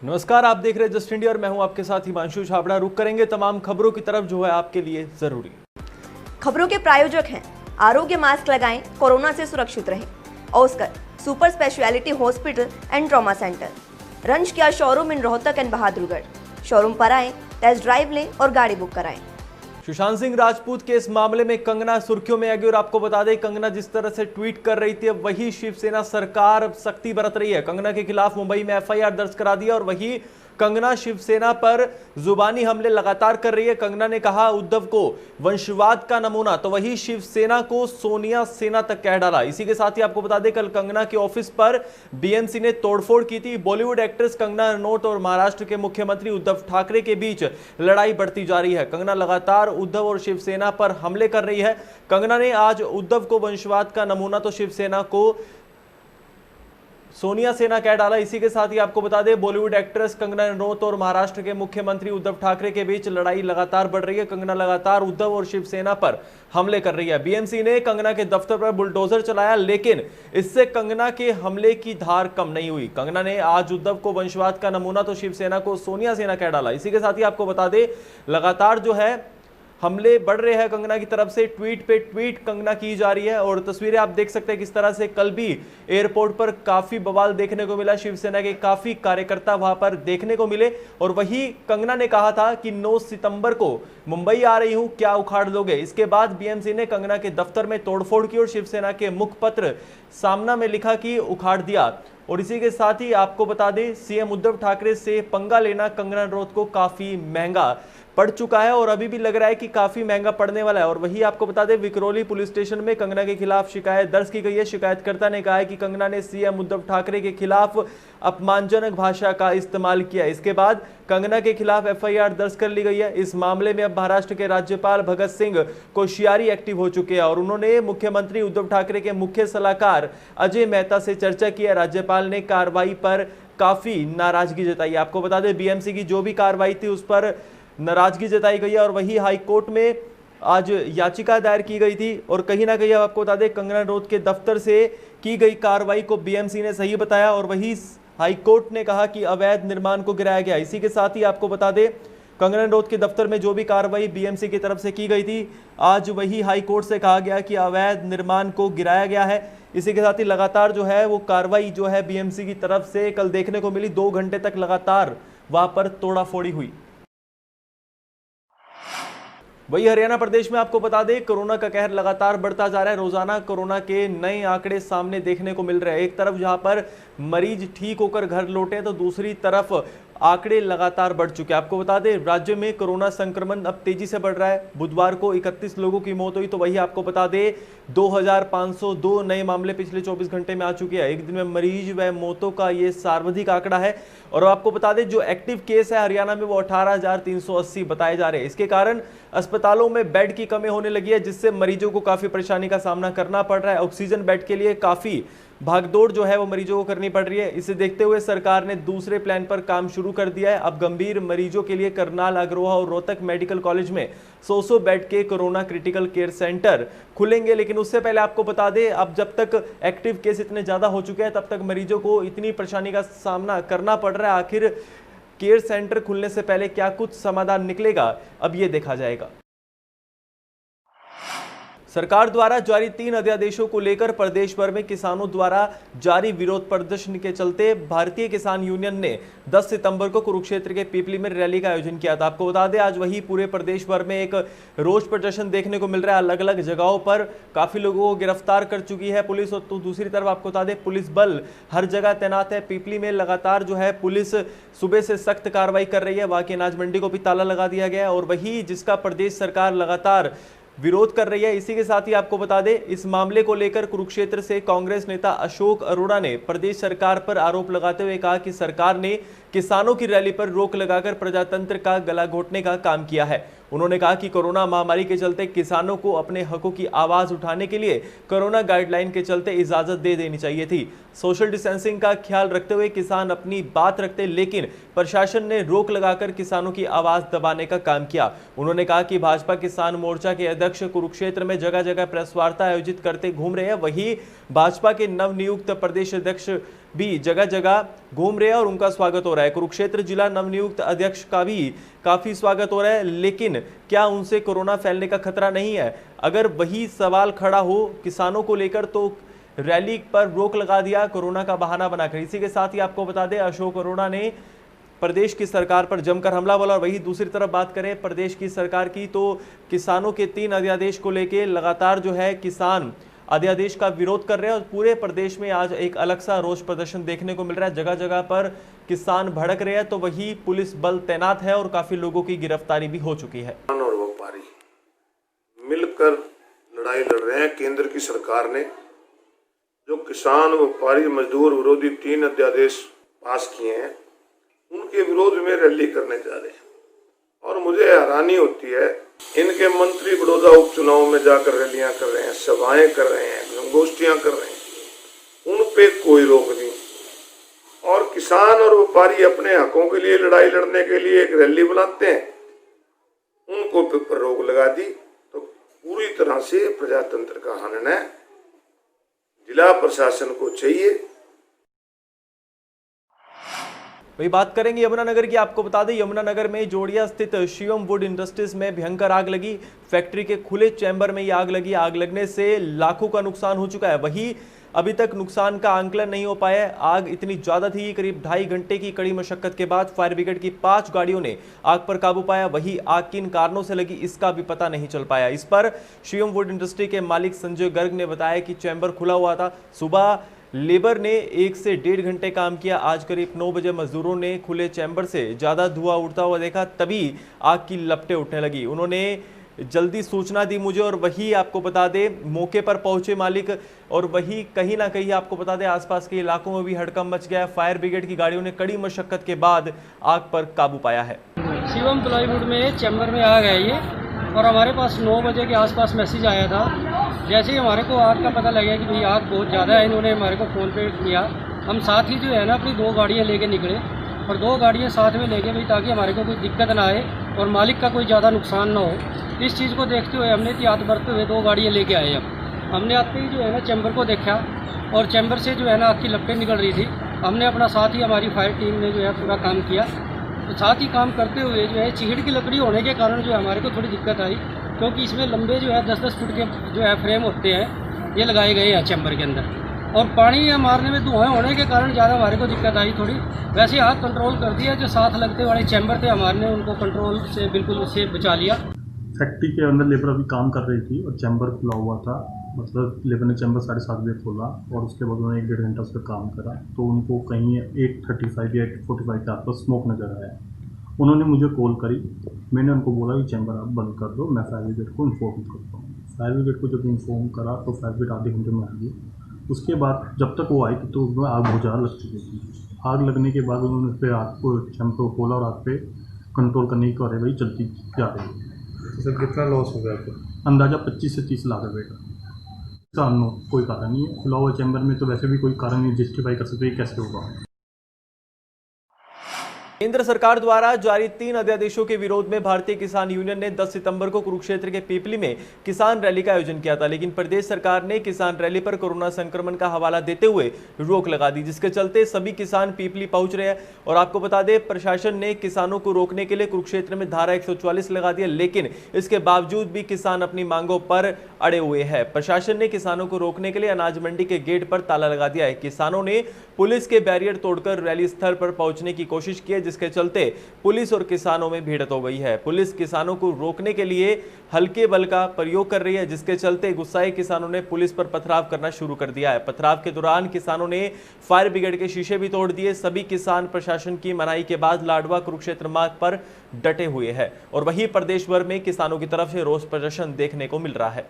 नमस्कार, आप देख रहे हैं जस्ट इंडिया और मैं हूं आपके साथ हिमांशु छाबड़ा। रुक करेंगे तमाम खबरों की तरफ जो है आपके लिए जरूरी। खबरों के प्रायोजक हैं आरोग्य मास्क लगाएं, कोरोना से सुरक्षित रहें। Oscar super speciality hospital and trauma centre, रंज किया showroom in Rohtak and Bahadurgarh. Showroom पर आएं, टेस्ट ड्राइव लें और गाड़ी बुक कराएं। सुशांत सिंह राजपूत के इस मामले में कंगना सुर्खियों में आ गई और आपको बता दें कंगना जिस तरह से ट्वीट कर रही थी वही शिवसेना सरकार सख्ती बरत रही है। कंगना के खिलाफ मुंबई में एफआईआर दर्ज करा दिया और वही कंगना शिवसेना पर जुबानी हमले लगातार कर रही है। कंगना ने कहा उद्धव को वंशवाद का नमूना, तो वही शिवसेना को सोनिया सेना तक कह डाला। इसी के साथ ही आपको बता दें कल कंगना के ऑफिस पर बीएमसी ने तोड़फोड़ की थी। बॉलीवुड एक्ट्रेस कंगना रनौत और महाराष्ट्र के मुख्यमंत्री उद्धव ठाकरे के बीच लड़ाई बढ़ती जा रही है। कंगना लगातार उद्धव और शिवसेना पर हमले कर रही है। कंगना ने आज उद्धव को वंशवाद का नमूना तो शिवसेना को सोनिया सेना कह डाला। इसी के साथ ही आपको बता दें बॉलीवुड एक्ट्रेस कंगना रनौत और महाराष्ट्र के मुख्यमंत्री उद्धव ठाकरे के बीच लड़ाई लगातार बढ़ रही है। कंगना लगातार उद्धव और शिवसेना पर हमले कर रही है। बीएमसी ने कंगना के दफ्तर पर बुलडोजर चलाया, लेकिन इससे कंगना के हमले की धार कम नहीं हुई। कंगना ने आज उद्धव को वंशवाद का नमूना तो शिवसेना को सोनिया सेना कह डाला। इसी के साथ ही आपको बता दें लगातार जो है हमले बढ़ रहे हैं कंगना की तरफ से, ट्वीट पे ट्वीट कंगना की जा रही है। और तस्वीरें आप देख सकते हैं किस तरह से कल भी एयरपोर्ट पर काफी बवाल देखने को मिला। शिवसेना के काफी कार्यकर्ता वहां पर देखने को मिले और वही कंगना ने कहा था कि 9 सितंबर को मुंबई आ रही हूं, क्या उखाड़ लोगे। इसके बाद बीएमसी ने कंगना के दफ्तर में तोड़फोड़ की और शिवसेना के मुखपत्र सामना में लिखा कि उखाड़ दिया। और इसी के साथ ही आपको बता दें सीएम उद्धव ठाकरे से पंगा लेना कंगना रनौत को काफी महंगा पड़ चुका है और अभी भी लग रहा है कि काफी महंगा पड़ने वाला है। और वही आपको बता दें विक्रोली पुलिस स्टेशन में कंगना के खिलाफ शिकायत दर्ज की गई है। शिकायतकर्ता ने कहा है कि कंगना ने सीएम उद्धव ठाकरे के खिलाफ अपमानजनक भाषा का इस्तेमाल किया। इसके बाद कंगना के खिलाफ एफआईआर दर्ज कर ली गई है। इस मामले में अब महाराष्ट्र के राज्यपाल भगत सिंह कोश्यारी एक्टिव हो चुके हैं और उन्होंने मुख्यमंत्री उद्धव ठाकरे के मुख्य सलाहकार अजय मेहता से चर्चा की है। राज्यपाल ने कार्रवाई पर काफी नाराजगी जताई। आपको बता दें बीएमसी की जो भी कार्रवाई थी उस पर नाराजगी जताई गई है और वही हाईकोर्ट में आज याचिका दायर की गई थी। और कहीं ना कहीं आपको बता दें कंगना रनौत के दफ्तर से की गई कार्रवाई को बीएमसी ने सही बताया और वही हाईकोर्ट ने कहा कि अवैध निर्माण को गिराया गया। इसी के साथ ही आपको बता दें कंगना रनौत के दफ्तर में जो भी कार्रवाई बीएमसी की तरफ से की गई थी आज वही हाईकोर्ट से कहा गया कि अवैध निर्माण को गिराया गया है। इसी के साथ ही लगातार जो है वो कार्रवाई जो है बीएमसी की तरफ से कल देखने को मिली। 2 घंटे तक लगातार वहां पर तोड़ाफोड़ी हुई। वही हरियाणा प्रदेश में आपको बता दें कोरोना का कहर लगातार बढ़ता जा रहा है। रोजाना कोरोना के नए आंकड़े सामने देखने को मिल रहे हैं। एक तरफ जहां पर मरीज ठीक होकर घर लौटे तो दूसरी तरफ आंकड़े लगातार बढ़ चुके हैं। आपको बता दें राज्य में कोरोना संक्रमण अब तेजी से बढ़ रहा है। बुधवार को 31 लोगों की मौत हुई तो वही आपको बता दें 2502 नए मामले पिछले 24 घंटे में आ चुके हैं। एक दिन में मरीज व मौतों का ये सर्वाधिक आंकड़ा है। और आपको बता दें जो एक्टिव केस है हरियाणा में वो 18,380 बताए जा रहे हैं। इसके कारण अस्पतालों में बेड की कमी होने लगी है जिससे मरीजों को काफी परेशानी का सामना करना पड़ रहा है। ऑक्सीजन बेड के लिए काफी भागदौड़ जो है वो मरीजों को करनी पड़ रही है। इसे देखते हुए सरकार ने दूसरे प्लान पर काम शुरू कर दिया है। अब गंभीर मरीजों के लिए करनाल, अग्रोहा और रोहतक मेडिकल कॉलेज में 100 बेड के कोरोना क्रिटिकल केयर सेंटर खुलेंगे। लेकिन उससे पहले आपको बता दें अब जब तक एक्टिव केस इतने ज्यादा हो चुके हैं तब तक मरीजों को इतनी परेशानी का सामना करना पड़ रहा है। आखिर केयर सेंटर खुलने से पहले क्या कुछ समाधान निकलेगा अब ये देखा जाएगा। सरकार द्वारा जारी 3 अध्यादेशों को लेकर प्रदेश भर में किसानों द्वारा जारी विरोध प्रदर्शन के चलते भारतीय किसान यूनियन ने 10 सितंबर को कुरुक्षेत्र के पीपली में रैली का आयोजन किया था। आपको बता दें आज वही पूरे प्रदेश भर में एक रोष प्रदर्शन देखने को मिल रहा है। अलग अलग जगहों पर काफी लोगों को गिरफ्तार कर चुकी है पुलिस। और तो दूसरी तरफ आपको बता दें पुलिस बल हर जगह तैनात है। पीपली में लगातार जो है पुलिस सुबह से सख्त कार्रवाई कर रही है। वहां की अनाज मंडी को भी ताला लगा दिया गया है और वही जिसका प्रदेश सरकार लगातार विरोध कर रही है। इसी के साथ ही आपको बता दें इस मामले को लेकर कुरुक्षेत्र से कांग्रेस नेता अशोक अरोड़ा ने प्रदेश सरकार पर आरोप लगाते हुए कहा कि सरकार ने किसानों की रैली पर रोक लगाकर प्रजातंत्र का गला घोटने का काम किया है। उन्होंने कहा कि कोरोना महामारी के चलते किसानों को अपने हकों की आवाज उठाने के लिए कोरोना गाइडलाइन के चलते इजाजत दे देनी चाहिए थी। सोशल डिस्टेंसिंग का ख्याल रखते हुए किसान अपनी बात रखते, लेकिन प्रशासन ने रोक लगाकर किसानों की आवाज दबाने का काम किया। उन्होंने कहा कि भाजपा किसान मोर्चा के अध्यक्ष कुरुक्षेत्र में जगह जगह प्रेस वार्ता आयोजित करते घूम रहे हैं। वहीं भाजपा के नवनियुक्त प्रदेश अध्यक्ष भी जगह जगह घूम रहे हैं और उनका स्वागत हो रहा है। कुरुक्षेत्र जिला नवनियुक्त अध्यक्ष का भी काफी स्वागत हो रहा है, लेकिन क्या उनसे कोरोना फैलने का खतरा नहीं है? अगर वही सवाल खड़ा हो किसानों को लेकर तो रैली पर रोक लगा दिया कोरोना का बहाना बनाकर। इसी के साथ ही आपको बता दें, अशोक अरोड़ा ने प्रदेश की सरकार पर जमकर हमला बोला। और वही दूसरी तरफ बात करें प्रदेश की सरकार की, तो किसानों के 3 अध्यादेश को लेकर लगातार जो है किसान अध्यादेश का विरोध कर रहे हैं और पूरे प्रदेश में आज एक अलग सा रोष प्रदर्शन देखने को मिल रहा है। जगह जगह पर किसान भड़क रहे हैं, तो वही पुलिस बल तैनात है और काफी लोगों की गिरफ्तारी भी हो चुकी है। और व्यापारी मिलकर लड़ाई लड़ रहे हैं। केंद्र की सरकार ने जो किसान, व्यापारी, मजदूर विरोधी 3 अध्यादेश पास किए हैं, उनके विरोध में रैली करने जा रहे हैं। और मुझे हैरानी होती है, इनके मंत्री बड़ौदा उपचुनाव में जाकर रैलियां कर रहे हैं, सभाएं कर रहे हैं, संगोष्ठियां कर रहे हैं, उन पे कोई रोक नहीं। और किसान और व्यापारी अपने हकों के लिए लड़ाई लड़ने के लिए एक रैली बुलाते हैं, उनको पर रोक लगा दी। तो पूरी तरह से प्रजातंत्र का हनन है। जिला प्रशासन को चाहिए। वही बात करेंगे यमुनानगर की। आपको बता दें, यमुनानगर में जोड़िया स्थित शिवम वुड इंडस्ट्रीज में भयंकर आग लगी। फैक्ट्री के खुले चैम्बर में ये आग लगी। आग लगने से लाखों का नुकसान हो चुका है। वही अभी तक नुकसान का आंकलन नहीं हो पाया है। आग इतनी ज्यादा थी, करीब 2.5 घंटे की कड़ी मशक्कत के बाद फायर ब्रिगेड की 5 गाड़ियों ने आग पर काबू पाया। वही आग किन कारणों से लगी इसका भी पता नहीं चल पाया। इस पर शिवम वुड इंडस्ट्री के मालिक संजय गर्ग ने बताया कि चैम्बर खुला हुआ था। सुबह लेबर ने 1 से 1.5 घंटे काम किया। आज करीब 9 बजे मजदूरों ने खुले चैम्बर से ज़्यादा धुआं उड़ता हुआ देखा, तभी आग की लपटें उठने लगी। उन्होंने जल्दी सूचना दी मुझे और वही आपको बता दें मौके पर पहुंचे मालिक, और वही कहीं ना कहीं आपको बता दें आसपास के इलाकों में भी हड़कंप मच गया। फायर ब्रिगेड की गाड़ियों ने कड़ी मशक्कत के बाद आग पर काबू पाया है। शिवम प्लाईवुड में चैम्बर में आग है ये, और हमारे पास 9 बजे के आसपास मैसेज आया था। जैसे ही हमारे को आग का पता लगा कि भाई आग बहुत ज़्यादा है, इन्होंने हमारे को फ़ोन पे किया। हम साथ ही जो है ना अपनी 2 गाड़ियाँ लेके निकले, और 2 गाड़ियाँ साथ में लेके भाई ताकि हमारे को कोई दिक्कत ना आए और मालिक का कोई ज़्यादा नुकसान ना हो। इस चीज़ को देखते हुए हमने एहतियात बरतते हुए 2 गाड़ियाँ लेके आए। हमने आते ही जो है ना चैम्बर को देखा, और चैम्बर से जो है ना आग की लपटें निकल रही थी। हमने अपना साथ ही हमारी फायर टीम ने जो है पूरा काम किया। तो साथ ही काम करते हुए जो है चीड़ की लकड़ी होने के कारण जो है हमारे को थोड़ी दिक्कत आई, क्योंकि इसमें लंबे जो है 10-10 फुट के जो है फ्रेम होते हैं, ये लगाए गए हैं चैम्बर के अंदर। और पानी मारने में धुआं होने के कारण ज़्यादा हमारे को दिक्कत आई थोड़ी। वैसे आग कंट्रोल कर दिया। जो साथ लगते वाले चैम्बर थे हमारे ने उनको कंट्रोल से बिल्कुल उससे बचा लिया। फैक्ट्री के अंदर लेबर अभी काम कर रही थी और चैम्बर खुला हुआ था। मतलब लेबर ने चैम्बर 7:30 बजे खोला और उसके बाद उन्होंने 1-1.5 घंटा उस पर काम करा, तो उनको कहीं 8:35 या 8:45 के आसपास स्मोक नजर आया। उन्होंने मुझे कॉल करी, मैंने उनको बोला कि चैम्बर आप बंद कर दो, मैं फायर ब्रिगेड को इन्फॉर्म करता हूँ। फायर ब्रिगेड को जब इन्फॉर्म करा तो फायर ब्रिगेड आधे घंटे में आ गई। उसके बाद जब तक वो आई तो उसमें आग बहुत ज़्यादा लग चुकी थी। आग लगने के बाद उन्होंने उस पर आग को चैम्बर को खोला और आग पे कंट्रोल करने की कार्रवाई चलती जा रही है। तो सर कितना लॉस हो गया आपको? अंदाज़ा 25 से 30 लाख रुपये का। इसका कोई कारण नहीं है। खुला हुआ चैम्बर में तो वैसे भी कोई कारण नहीं जस्टिफाई कर सकते कैसे होगा। केंद्र सरकार द्वारा जारी 3 अध्यादेशों के विरोध में भारतीय किसान यूनियन ने 10 सितंबर को कुरुक्षेत्र के पीपली में किसान रैली का आयोजन किया था, लेकिन प्रदेश सरकार ने किसान रैली पर कोरोना संक्रमण का हवाला देते हुए रोक लगा दी, जिसके चलते सभी किसान पीपली पहुंच रहे हैं। और आपको बता दें प्रशासन ने किसानों को रोकने के लिए कुरुक्षेत्र में धारा 144 लगा दिया, लेकिन इसके बावजूद भी किसान अपनी मांगों पर अड़े हुए हैं। प्रशासन ने किसानों को रोकने के लिए अनाज मंडी के गेट पर ताला लगा दिया है। किसानों ने पुलिस के बैरियर तोड़कर रैली स्थल पर पहुंचने की कोशिश की है, जिसके चलते पुलिस और किसानों में भिड़ंत हो गई है। पुलिस किसानों को रोकने के लिए हल्के बल का प्रयोग कर रही है, जिसके चलते गुस्साए किसानों ने पुलिस पर पथराव करना शुरू कर दिया है। पथराव के दौरान किसानों ने फायर ब्रिगेड के शीशे भी तोड़ दिए। सभी किसान प्रशासन की मनाही के बाद लाडवा कुरुक्षेत्र मार्ग पर डटे हुए हैं और वहीं प्रदेश भर में किसानों की तरफ से रोष प्रदर्शन देखने को मिल रहा है।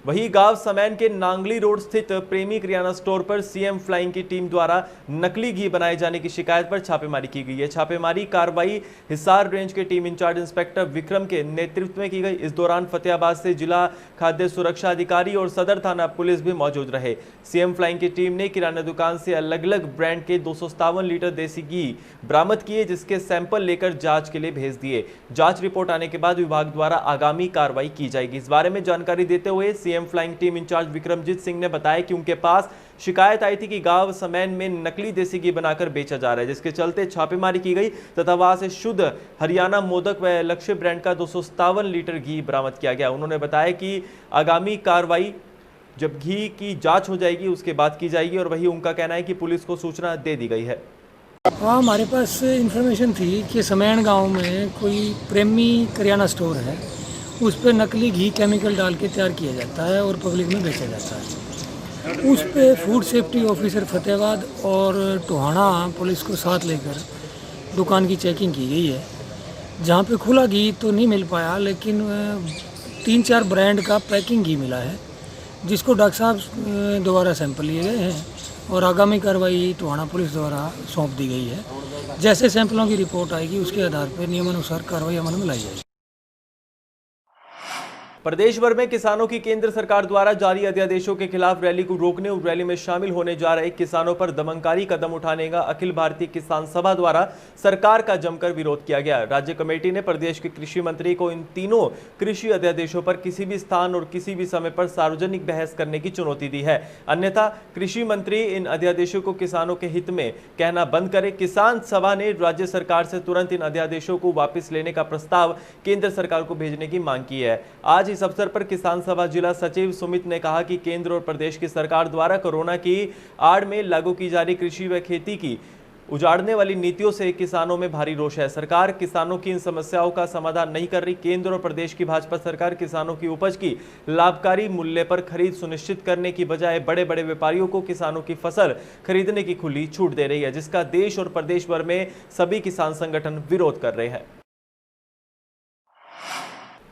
वहीं गांव समैन के नांगली रोड स्थित प्रेमी किराना स्टोर पर सीएम फ्लाइंग की टीम द्वारा नकली घी बनाए जाने की शिकायत पर छापेमारी की गई है। छापेमारी कार्रवाई हिसार रेंज के टीम इंचार्ज इंस्पेक्टर विक्रम के नेतृत्व में की गई। इस दौरान फतेहाबाद से जिला खाद्य सुरक्षा अधिकारी और सदर थाना पुलिस भी मौजूद रहे। सीएम फ्लाइंग की टीम ने किराना दुकान से अलग अलग ब्रांड के 257 लीटर देसी घी बरामद किए, जिसके सैंपल लेकर जांच के लिए भेज दिए। जांच रिपोर्ट आने के बाद विभाग द्वारा आगामी कार्रवाई की जाएगी। इस बारे में जानकारी देते हुए CM flying team incharge Vikramjit Singh ने बताया कि उनके पास शिकायत आई थी कि गांव समैन में नकली देसी घी बनाकर बेचा जा रहा है, जिसके चलते छापेमारी की गई तथा वहां से शुद्ध हरियाणा मोदक व लक्ष्य ब्रांड का 257 लीटर घी बरामद किया गया। उन्होंने बताया कि आगामी कार्रवाई जब घी की जांच हो जाएगी उसके बाद की जाएगी और वही उनका कहना है कि पुलिस को सूचना दे दी गई है। हाँ, हमारे पास इन्फॉर्मेशन थी कि समैन गांव में कोई प्रेमी करियाना स्टोर है, उस पर नकली घी केमिकल डाल के तैयार किया जाता है और पब्लिक में बेचा जाता है। उस पे फूड सेफ्टी ऑफिसर फतेहाबाद और टोहाना पुलिस को साथ लेकर दुकान की चेकिंग की गई है, जहाँ पे खुला घी तो नहीं मिल पाया, लेकिन 3-4 ब्रांड का पैकिंग घी मिला है, जिसको डॉक्टर साहब द्वारा सैंपल लिए गए हैं और आगामी कार्रवाई टोहाना पुलिस द्वारा सौंप दी गई है। जैसे सैंपलों की रिपोर्ट आएगी उसके आधार पर नियमानुसार कार्रवाई अमल में लाई जाएगी। प्रदेश भर में किसानों की केंद्र सरकार द्वारा जारी अध्यादेशों के खिलाफ रैली को रोकने और रैली में शामिल होने जा रहे किसानों पर दमनकारी कदम उठाने का अखिल भारतीय किसान सभा द्वारा सरकार का जमकर विरोध किया गया। राज्य कमेटी ने प्रदेश के कृषि मंत्री को इन तीनों कृषि अध्यादेशों पर किसी भी स्थान और किसी भी समय पर सार्वजनिक बहस करने की चुनौती दी है, अन्यथा कृषि मंत्री इन अध्यादेशों को किसानों के हित में कहना बंद करे। किसान सभा ने राज्य सरकार से तुरंत इन अध्यादेशों को वापस लेने का प्रस्ताव केंद्र सरकार को भेजने की मांग की है। आज इस अवसर पर किसान सभा जिला सचिव सुमित ने कहा कि केंद्र और प्रदेश की सरकार द्वारा कोरोना की आड़ में लागू की जा रही कृषि व खेती की उजाड़ने वाली नीतियों से किसानों में भारी रोष है। सरकार किसानों की इन समस्याओं का समाधान नहीं कर रही। केंद्र और प्रदेश की भाजपा सरकार किसानों की उपज की लाभकारी मूल्य पर खरीद सुनिश्चित करने की बजाय बड़े बड़े व्यापारियों को किसानों की फसल खरीदने की खुली छूट दे रही है, जिसका देश और प्रदेश भर में सभी किसान संगठन विरोध कर रहे हैं।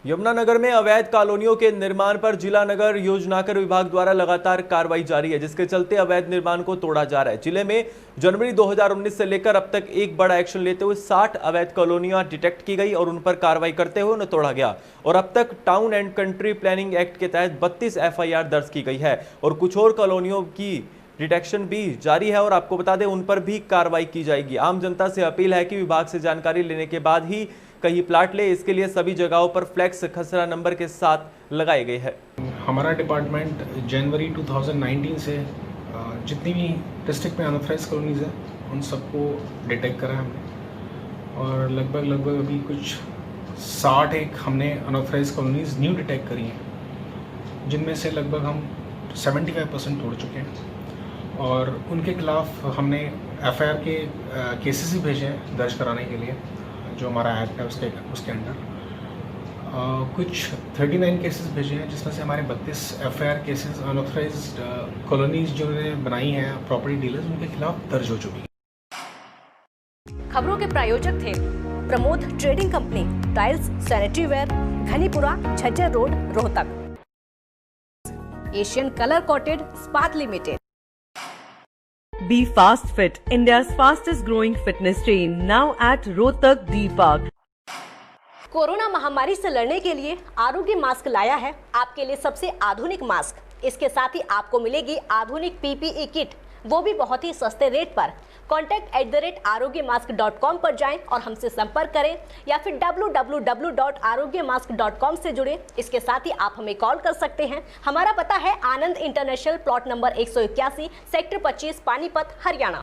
यमुनानगर में अवैध कॉलोनियों के निर्माण पर जिला नगर योजनाकर विभाग द्वारा लगातार कार्रवाई जारी है, जिसके चलते अवैध निर्माण को तोड़ा जा रहा है। जिले में जनवरी 2019 से लेकर अब तक एक बड़ा एक्शन लेते हुए 60 अवैध कॉलोनियां डिटेक्ट की गई और उन पर कार्रवाई करते हुए उन्हें तोड़ा गया और अब तक town and country planning act के तहत 32 FIR दर्ज की गई है और कुछ और कॉलोनियों की डिटेक्शन भी जारी है और आपको बता दें उन पर भी कार्रवाई की जाएगी। आम जनता से अपील है कि विभाग से जानकारी लेने के बाद ही कहीं प्लाट ले, इसके लिए सभी जगहों पर फ्लैक्स खसरा नंबर के साथ लगाए गए हैं। हमारा डिपार्टमेंट जनवरी 2019 से जितनी भी डिस्ट्रिक्ट में अनऑथराइज कॉलोनीज है उन सबको डिटेक्ट करा है हमने और लगभग अभी कुछ 61 हमने अनऑथराइज कॉलोनीज न्यू डिटेक्ट करी हैं, जिनमें से लगभग हम 75% तोड़ चुके हैं और उनके खिलाफ हमने FIR के केसेस भी भेजे हैं दर्ज कराने के लिए, जो हमारा एक्ट है उसके अंडर कुछ 39 केसेस भेजे हैं, जिसमें से हमारे 32 FIR केसेस अनऑथराइज्ड कॉलोनीज जो उन्होंने बनाई हैं प्रॉपर्टी डीलर्स, उनके खिलाफ दर्ज हो चुकी है। खबरों के प्रायोजक थे Pramod trading company, tiles, sanitary ware, Ghanipura, Jhajjar road, Rohtak. Asian colour coated Spat limited. Be Fast Fit, India's fastest growing fitness chain, now at Rohtak D Park. Corona महामारी से लड़ने के लिए आरोग्य मास्क लाया है आपके लिए सबसे आधुनिक मास्क। इसके साथ ही आपको मिलेगी आधुनिक PPE किट, वो भी बहुत ही सस्ते रेट पर। contact@arogyamask.com पर जाएं और हमसे संपर्क करें या फिर www.arogyamask.com से जुड़ें। इसके साथ ही आप हमें कॉल कर सकते हैं। हमारा पता है Anand international, plot number 181, sector 25, Panipat, Haryana.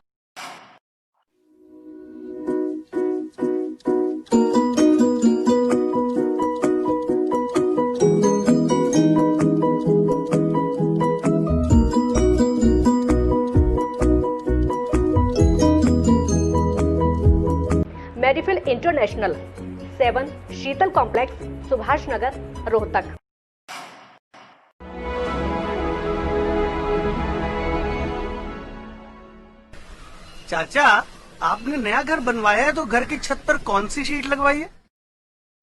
Medifill international, 7 Sheetal complex, Subhash Nagar, Rohtak. चाचा, आपने नया घर बनवाया है तो घर की छत पर कौन सी शीट लगवाई है?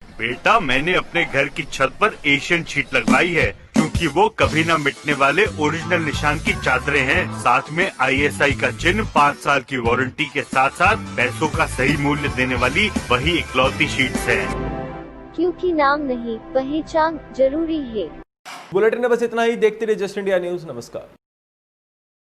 बेटा, मैंने अपने घर की छत पर एशियन शीट लगवाई है, क्योंकि वो कभी न मिटने वाले ओरिजिनल निशान की चादरें हैं। साथ में ISI का चिन्ह, 5 साल की वारंटी के साथ साथ पैसों का सही मूल्य देने वाली वही इकलौती शीट्स हैं। क्योंकि नाम नहीं, पहचान जरूरी है। बुलेटिन में बस इतना ही। देखते रहिए जस्ट इंडिया न्यूज। नमस्कार।